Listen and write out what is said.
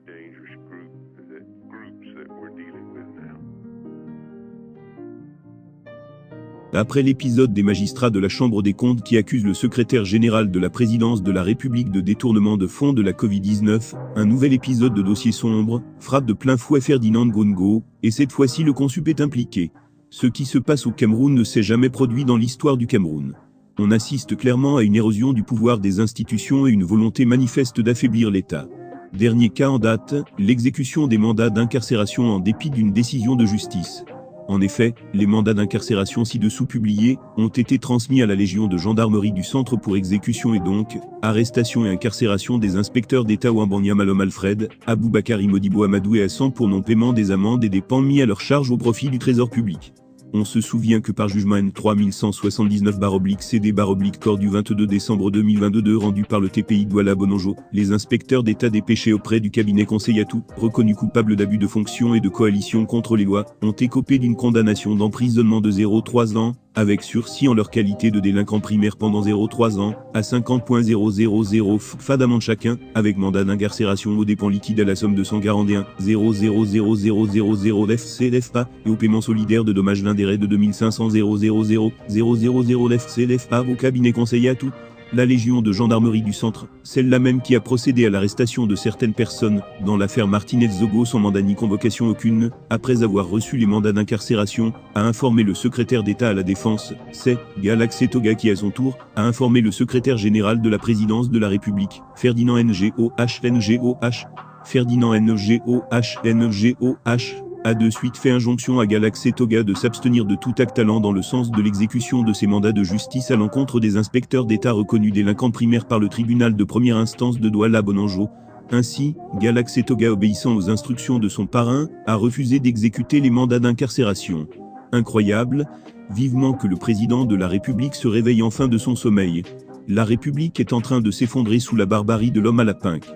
dangerous groups that we're dealing with now. Après l'épisode des magistrats de la Chambre des comptes qui accusent le secrétaire général de la présidence de la République de détournement de fonds de la Covid-19, un nouvel épisode de Dossier sombre frappe de plein fouet Ferdinand Ngongo, et cette fois-ci le consup est impliqué. Ce qui se passe au Cameroun ne s'est jamais produit dans l'histoire du Cameroun. On assiste clairement à une érosion du pouvoir des institutions et une volonté manifeste d'affaiblir l'État. Dernier cas en date, l'exécution des mandats d'incarcération en dépit d'une décision de justice. En effet, les mandats d'incarcération ci-dessous publiés ont été transmis à la Légion de gendarmerie du centre pour exécution et donc arrestation et incarcération des inspecteurs d'État Ouambanya Malom Alfred, Aboubakari Modibo Amadou et Hassan pour non-paiement des amendes et des pans mis à leur charge au profit du Trésor public. On se souvient que par jugement N3179/CD/Corps du 22 décembre 2022 rendu par le TPI Douala Bononjo, les inspecteurs d'État dépêchés auprès du cabinet Conseil-Atout, reconnus coupables d'abus de fonction et de coalition contre les lois, ont écopé d'une condamnation d'emprisonnement de 0,3 ans, avec sursis en leur qualité de délinquants primaires pendant 0,3 ans, à 50,000 FA d'amende chacun, avec mandat d'incarcération aux dépens liquides à la somme de 141 000 FCLFA, et au paiement solidaire de dommages d'intérêt de 2500 000 FCLFA au cabinet Conseil-Atout. La Légion de gendarmerie du centre, celle-là même qui a procédé à l'arrestation de certaines personnes, dans l'affaire Martinez-Zogo sans mandat ni convocation aucune, après avoir reçu les mandats d'incarcération, a informé le secrétaire d'État à la Défense, c'est Galaxé Toga qui à son tour, a informé le secrétaire général de la présidence de la République, Ferdinand NGOH. Ferdinand NGOH a de suite fait injonction à Galaxé Toga de s'abstenir de tout acte allant dans le sens de l'exécution de ses mandats de justice à l'encontre des inspecteurs d'État reconnus délinquants primaires par le tribunal de première instance de Douala Bononjo. Ainsi, Galaxé Toga, obéissant aux instructions de son parrain, a refusé d'exécuter les mandats d'incarcération. Incroyable, vivement que le président de la République se réveille enfin de son sommeil. La République est en train de s'effondrer sous la barbarie de l'homme à la pinque.